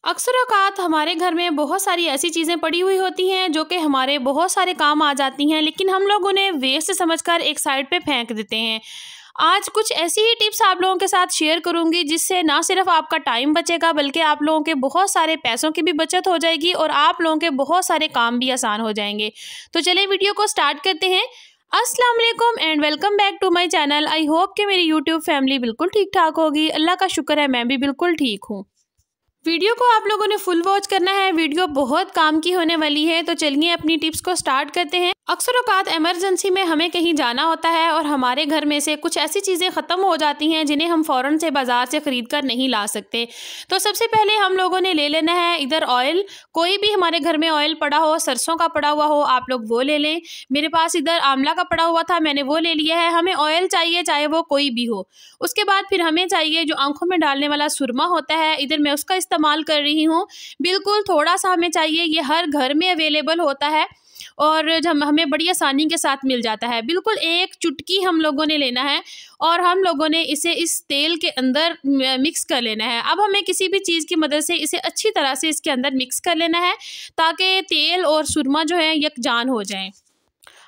अक्सर औक़ात हमारे घर में बहुत सारी ऐसी चीज़ें पड़ी हुई होती हैं जो कि हमारे बहुत सारे काम आ जाती हैं, लेकिन हम लोग उन्हें वेस्ट समझकर एक साइड पे फेंक देते हैं। आज कुछ ऐसी ही टिप्स आप लोगों के साथ शेयर करूंगी जिससे ना सिर्फ आपका टाइम बचेगा बल्कि आप लोगों के बहुत सारे पैसों की भी बचत हो जाएगी और आप लोगों के बहुत सारे काम भी आसान हो जाएंगे। तो चलिए वीडियो को स्टार्ट करते हैं। अस्सलाम वालेकुम and welcome back to my channel. I hope कि मेरी यूट्यूब फैमिली बिल्कुल ठीक ठाक होगी। अल्लाह का शुक्र है मैं भी बिल्कुल ठीक हूँ। वीडियो को आप लोगों ने फुल वॉच करना है, वीडियो बहुत काम की होने वाली है। तो चलिए अपनी टिप्स को स्टार्ट करते हैं। अक्सर औक़ात इमरजेंसी में हमें कहीं जाना होता है और हमारे घर में से कुछ ऐसी चीज़ें ख़त्म हो जाती हैं जिन्हें हम फ़ौरन से बाज़ार से ख़रीद कर नहीं ला सकते। तो सबसे पहले हम लोगों ने ले लेना है इधर ऑयल। कोई भी हमारे घर में ऑयल पड़ा हो, सरसों का पड़ा हुआ हो, आप लोग वो ले लें। मेरे पास इधर आंवला का पड़ा हुआ था, मैंने वो ले लिया है। हमें ऑयल चाहिए चाहे वो कोई भी हो। उसके बाद फिर हमें चाहिए जो आँखों में डालने वाला सुरमा होता है, इधर मैं उसका इस्तेमाल कर रही हूँ। बिल्कुल थोड़ा सा हमें चाहिए, ये हर घर में अवेलेबल होता है और जब हमें बड़ी आसानी के साथ मिल जाता है। बिल्कुल एक चुटकी हम लोगों ने लेना है और हम लोगों ने इसे इस तेल के अंदर मिक्स कर लेना है। अब हमें किसी भी चीज़ की मदद से इसे अच्छी तरह से इसके अंदर मिक्स कर लेना है ताकि तेल और सुरमा जो है यकजान हो जाए।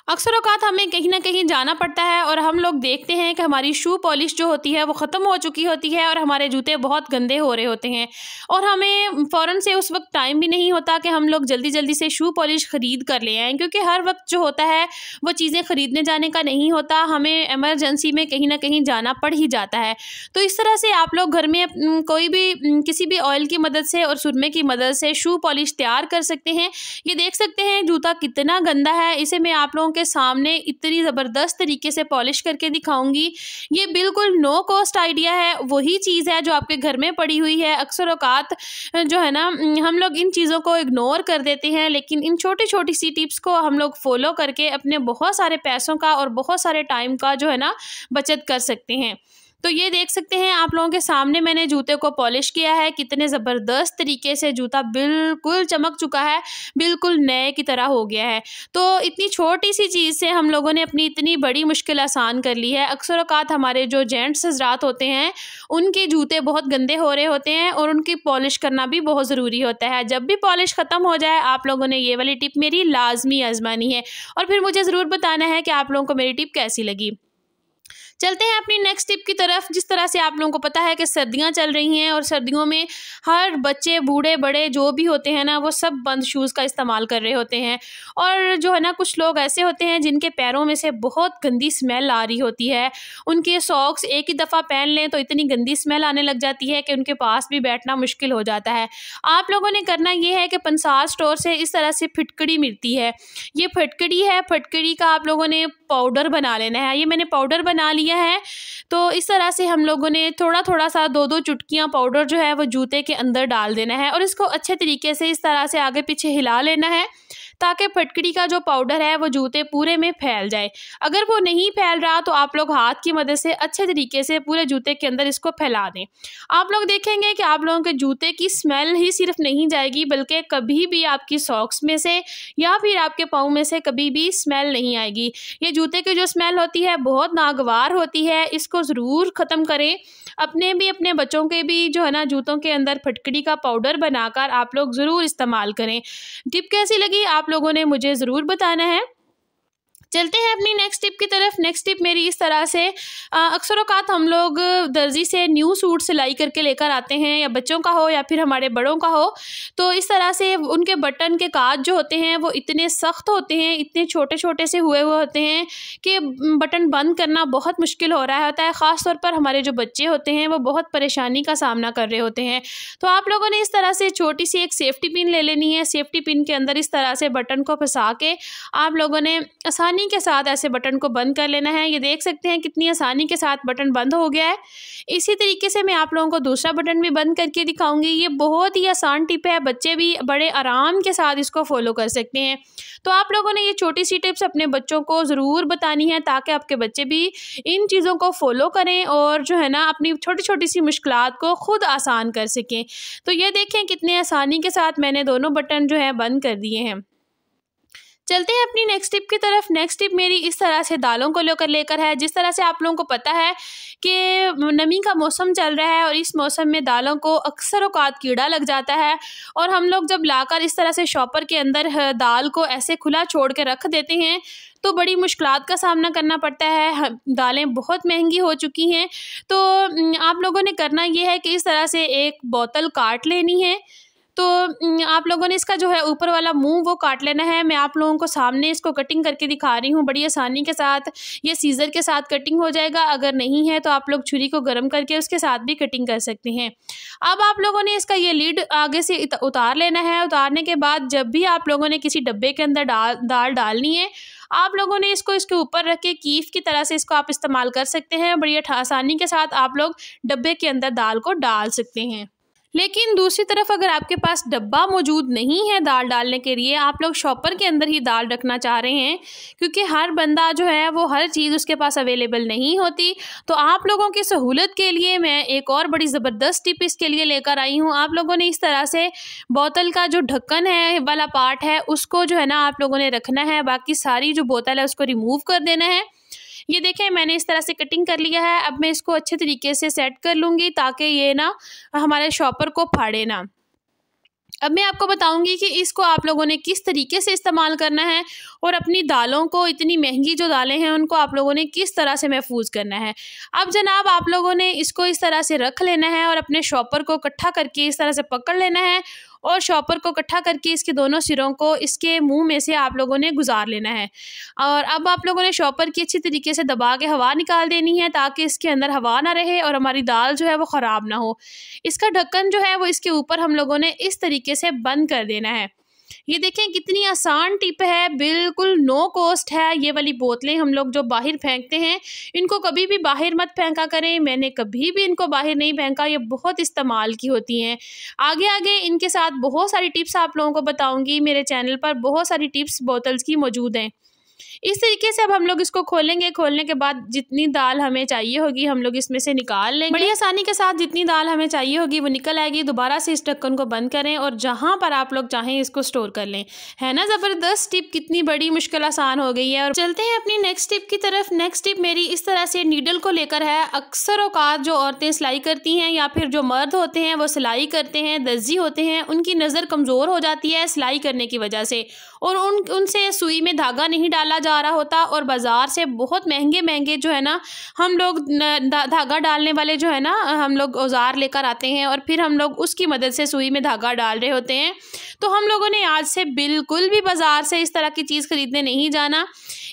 अक्सर औक़ात हमें कहीं ना कहीं जाना पड़ता है और हम लोग देखते हैं कि हमारी शू पॉलिश जो होती है वो ख़त्म हो चुकी होती है और हमारे जूते बहुत गंदे हो रहे होते हैं और हमें फ़ौरन से उस वक्त टाइम भी नहीं होता कि हम लोग जल्दी जल्दी से शू पॉलिश ख़रीद कर ले आएँ, क्योंकि हर वक्त जो होता है वो चीज़ें ख़रीदने जाने का नहीं होता। हमें एमरजेंसी में कहीं ना कहीं जाना पड़ ही जाता है। तो इस तरह से आप लोग घर में कोई भी किसी भी ऑयल की मदद से और सुरमे की मदद से शू पॉलिश तैयार कर सकते हैं। ये देख सकते हैं जूता कितना गंदा है, इसे मैं आप लोगों के सामने इतनी ज़बरदस्त तरीके से पॉलिश करके दिखाऊंगी। ये बिल्कुल नो कॉस्ट आइडिया है, वही चीज़ है जो आपके घर में पड़ी हुई है। अक्सर औक़ात जो है ना हम लोग इन चीज़ों को इग्नोर कर देते हैं, लेकिन इन छोटी छोटी सी टिप्स को हम लोग फॉलो करके अपने बहुत सारे पैसों का और बहुत सारे टाइम का जो है ना बचत कर सकते हैं। तो ये देख सकते हैं आप लोगों के सामने मैंने जूते को पॉलिश किया है, कितने ज़बरदस्त तरीके से जूता बिल्कुल चमक चुका है, बिल्कुल नए की तरह हो गया है। तो इतनी छोटी सी चीज़ से हम लोगों ने अपनी इतनी बड़ी मुश्किल आसान कर ली है। अक्सर औक़ात हमारे जो जेंट्स हज़रात होते हैं उनके जूते बहुत गंदे हो रहे होते हैं और उनकी पॉलिश करना भी बहुत ज़रूरी होता है। जब भी पॉलिश ख़त्म हो जाए आप लोगों ने ये वाली टिप मेरी लाजमी आजमानी है और फिर मुझे ज़रूर बताना है कि आप लोगों को मेरी टिप कैसी लगी। चलते हैं अपनी नेक्स्ट टिप की तरफ। जिस तरह से आप लोगों को पता है कि सर्दियां चल रही हैं और सर्दियों में हर बच्चे बूढ़े बड़े जो भी होते हैं ना वो सब बंद शूज़ का इस्तेमाल कर रहे होते हैं और जो है ना कुछ लोग ऐसे होते हैं जिनके पैरों में से बहुत गंदी स्मेल आ रही होती है। उनके सॉक्स एक ही दफ़ा पहन लें तो इतनी गंदी स्मेल आने लग जाती है कि उनके पास भी बैठना मुश्किल हो जाता है। आप लोगों ने करना ये है कि पंसार स्टोर से इस तरह से फिटकड़ी मिलती है। ये फिटकड़ी है, फिटकड़ी का आप लोगों ने पाउडर बना लेना है। ये मैंने पाउडर बना लिया है। तो इस तरह से हम लोगों ने थोड़ा थोड़ा सा 2-2 चुटकियाँ पाउडर जो है वो जूते के अंदर डाल देना है और इसको अच्छे तरीके से इस तरह से आगे पीछे हिला लेना है ताकि फटकड़ी का जो पाउडर है वो जूते पूरे में फैल जाए। अगर वो नहीं फैल रहा तो आप लोग हाथ की मदद से अच्छे तरीके से पूरे जूते के अंदर इसको फैला दें। आप लोग देखेंगे कि आप लोगों के जूते की स्मेल ही सिर्फ नहीं जाएगी बल्कि कभी भी आपकी सॉक्स में से या फिर आपके पाँव में से कभी भी स्मेल नहीं आएगी। ये जूते की जो स्मेल होती है बहुत नागवार होती है, इसको ज़रूर ख़त्म करें। अपने भी अपने बच्चों के भी जो है ना जूतों के अंदर फटकड़ी का पाउडर बनाकर आप लोग ज़रूर इस्तेमाल करें। टिप कैसी लगी आप लोगों ने मुझे ज़रूर बताना है। चलते हैं अपनी नेक्स्ट टिप की तरफ। नेक्स्ट टिप मेरी इस तरह से अक्सर औक़ात हम लोग दर्जी से न्यू सूट सिलाई करके लेकर आते हैं, या बच्चों का हो या फिर हमारे बड़ों का हो। तो इस तरह से उनके बटन के काज जो होते हैं वो इतने सख्त होते हैं, इतने छोटे छोटे से हुए होते हैं कि बटन बंद करना बहुत मुश्किल हो रहा होता है। ख़ास तौर पर हमारे जो बच्चे होते हैं वो बहुत परेशानी का सामना कर रहे होते हैं। तो आप लोगों ने इस तरह से छोटी सी एक सेफ्टी पिन ले लेनी है। सेफ्टी पिन के अंदर इस तरह से बटन को फंसा के आप लोगों ने आसानी के साथ ऐसे बटन को बंद कर लेना है। ये देख सकते हैं कितनी आसानी के साथ बटन बंद हो गया है। इसी तरीके से मैं आप लोगों को दूसरा बटन भी बंद करके दिखाऊंगी। ये बहुत ही आसान टिप है, बच्चे भी बड़े आराम के साथ इसको फॉलो कर सकते हैं। तो आप लोगों ने ये छोटी सी टिप्स अपने बच्चों को ज़रूर बतानी है ताकि आपके बच्चे भी इन चीज़ों को फॉलो करें और जो है ना अपनी छोटी छोटी सी मुश्किलात को खुद आसान कर सकें। तो ये देखें कितने आसानी के साथ मैंने दोनों बटन जो है बंद कर दिए हैं। चलते हैं अपनी नेक्स्ट टिप की तरफ। नेक्स्ट टिप मेरी इस तरह से दालों को लेकर है। जिस तरह से आप लोगों को पता है कि नमी का मौसम चल रहा है और इस मौसम में दालों को अक्सर औकात कीड़ा लग जाता है, और हम लोग जब लाकर इस तरह से शॉपर के अंदर दाल को ऐसे खुला छोड़ के रख देते हैं तो बड़ी मुश्किलात का सामना करना पड़ता है। दालें बहुत महंगी हो चुकी हैं। तो आप लोगों ने करना ये है कि इस तरह से एक बोतल काट लेनी है। तो आप लोगों ने इसका जो है ऊपर वाला मुंह वो काट लेना है। मैं आप लोगों को सामने इसको कटिंग करके दिखा रही हूँ बड़ी आसानी के साथ। ये सीज़र के साथ कटिंग हो जाएगा। अगर नहीं है तो आप लोग छुरी को गर्म करके उसके साथ भी कटिंग कर सकते हैं। अब आप लोगों ने इसका ये लीड आगे से उतार लेना है। उतारने के बाद जब भी आप लोगों ने किसी डब्बे के अंदर दाल डालनी है, आप लोगों ने इसको इसके ऊपर रख के कीफ की तरह से इसको आप इस्तेमाल कर सकते हैं। बड़ी आसानी के साथ आप लोग डब्बे के अंदर दाल को डाल सकते हैं। लेकिन दूसरी तरफ अगर आपके पास डब्बा मौजूद नहीं है दाल डालने के लिए, आप लोग शॉपर के अंदर ही दाल रखना चाह रहे हैं, क्योंकि हर बंदा जो है वो हर चीज़ उसके पास अवेलेबल नहीं होती, तो आप लोगों की सहूलत के लिए मैं एक और बड़ी ज़बरदस्त टिप इसके लिए लेकर आई हूँ। आप लोगों ने इस तरह से बोतल का जो ढक्कन है वाला पार्ट है उसको जो है ना आप लोगों ने रखना है, बाकी सारी जो बोतल है उसको रिमूव कर देना है। ये देखें मैंने इस तरह से कटिंग कर लिया है। अब मैं इसको अच्छे तरीके से सेट कर लूँगी ताकि ये ना हमारे शॉपर को फाड़े ना। अब मैं आपको बताऊंगी कि इसको आप लोगों ने किस तरीके से इस्तेमाल करना है और अपनी दालों को, इतनी महंगी जो दालें हैं उनको आप लोगों ने किस तरह से महफूज करना है। अब जनाब आप लोगों ने इसको इस तरह से रख लेना है और अपने शॉपर को इकट्ठा करके इस तरह से पकड़ लेना है और शॉपर को इकट्ठा करके इसके दोनों सिरों को इसके मुंह में से आप लोगों ने गुजार लेना है। और अब आप लोगों ने शॉपर की अच्छी तरीके से दबा के हवा निकाल देनी है ताकि इसके अंदर हवा ना रहे और हमारी दाल जो है वो ख़राब ना हो। इसका ढक्कन जो है वो इसके ऊपर हम लोगों ने इस तरीके से बंद कर देना है। ये देखें कितनी आसान टिप है, बिल्कुल नो कॉस्ट है। ये वाली बोतलें हम लोग जो बाहर फेंकते हैं इनको कभी भी बाहर मत फेंका करें। मैंने कभी भी इनको बाहर नहीं फेंका, ये बहुत इस्तेमाल की होती हैं। आगे आगे इनके साथ बहुत सारी टिप्स आप लोगों को बताऊंगी। मेरे चैनल पर बहुत सारी टिप्स बोतल्स की मौजूद हैं। इस तरीके से अब हम लोग इसको खोलेंगे। खोलने के बाद जितनी दाल हमें चाहिए होगी हम लोग इसमें से निकाल लेंगे। बड़ी आसानी के साथ जितनी दाल हमें चाहिए होगी वो निकल आएगी। दोबारा से इस ढक्कन को बंद करें और जहां पर आप लोग चाहें इसको स्टोर कर लें। है ना ज़बरदस्त टिप, कितनी बड़ी मुश्किल आसान हो गई है। और चलते हैं अपनी नेक्स्ट टिप की तरफ। नेक्स्ट टिप मेरी इस तरह से नीडल को लेकर है। अक्सर औकात जो औरतें सिलाई करती हैं या फिर जो मर्द होते हैं वो सिलाई करते हैं, दर्जी होते हैं, उनकी नज़र कमज़ोर हो जाती है सिलाई करने की वजह से, और उनसे सुई में धागा नहीं डाला जा रहा होता और बाज़ार से बहुत महंगे जो है ना हम लोग धागा डालने वाले जो है ना हम लोग औजार लेकर आते हैं और फिर हम लोग उसकी मदद से सुई में धागा डाल रहे होते हैं। तो हम लोगों ने आज से बिल्कुल भी बाज़ार से इस तरह की चीज़ खरीदने नहीं जाना।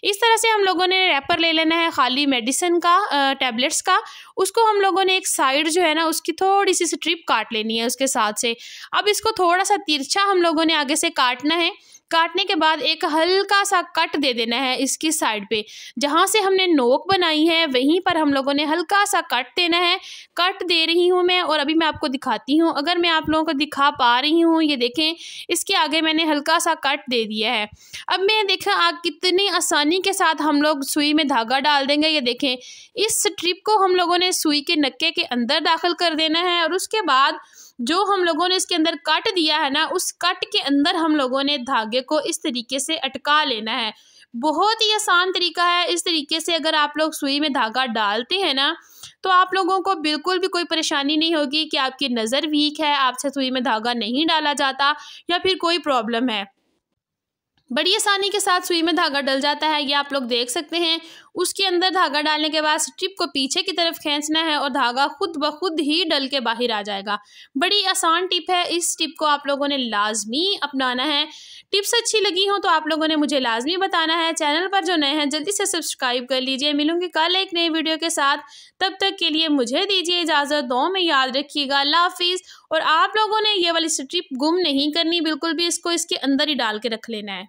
इस तरह से हम लोगों ने रैपर ले लेना है खाली मेडिसिन का, टैबलेट्स का। उसको हम लोगों ने एक साइड जो है ना उसकी थोड़ी सी स्ट्रिप काट लेनी है उसके साथ से। अब इसको थोड़ा सा तिरछा हम लोगों ने आगे से काटना है। काटने के बाद एक हल्का सा कट दे देना है इसकी साइड पे, जहाँ से हमने नोक बनाई है वहीं पर हम लोगों ने हल्का सा कट देना है। कट दे रही हूँ मैं और अभी मैं आपको दिखाती हूँ। अगर मैं आप लोगों को दिखा पा रही हूँ, ये देखें इसके आगे मैंने हल्का सा कट दे दिया है। अब मैं देखें आप कितनी आसानी के साथ हम लोग सुई में धागा डाल देंगे। ये देखें इस स्ट्रिप को हम लोगों ने सुई के नक्के के अंदर दाखिल कर देना है और उसके बाद जो हम लोगों ने इसके अंदर कट दिया है ना उस कट के अंदर हम लोगों ने धागे को इस तरीके से अटका लेना है। बहुत ही आसान तरीका है। इस तरीके से अगर आप लोग सुई में धागा डालते हैं ना तो आप लोगों को बिल्कुल भी कोई परेशानी नहीं होगी कि आपकी नज़र वीक है, आपसे सुई में धागा नहीं डाला जाता या फिर कोई प्रॉब्लम है। बड़ी आसानी के साथ सुई में धागा डल जाता है, ये आप लोग देख सकते हैं। उसके अंदर धागा डालने के बाद स्ट्रिप को पीछे की तरफ खींचना है और धागा खुद ब खुद ही डल के बाहर आ जाएगा। बड़ी आसान टिप है। इस टिप को आप लोगों ने लाजमी अपनाना है। टिप्स अच्छी लगी हो तो आप लोगों ने मुझे लाजमी बताना है। चैनल पर जो नए हैं जल्दी से सब्सक्राइब कर लीजिए। मिलूंगी कल एक नई वीडियो के साथ, तब तक के लिए मुझे दीजिए इजाज़त। दुआ में याद रखिएगा। अल्लाह हाफिज़। और आप लोगों ने ये वाली स्ट्रिप गुम नहीं करनी बिल्कुल भी, इसको इसके अंदर ही डाल के रख लेना है।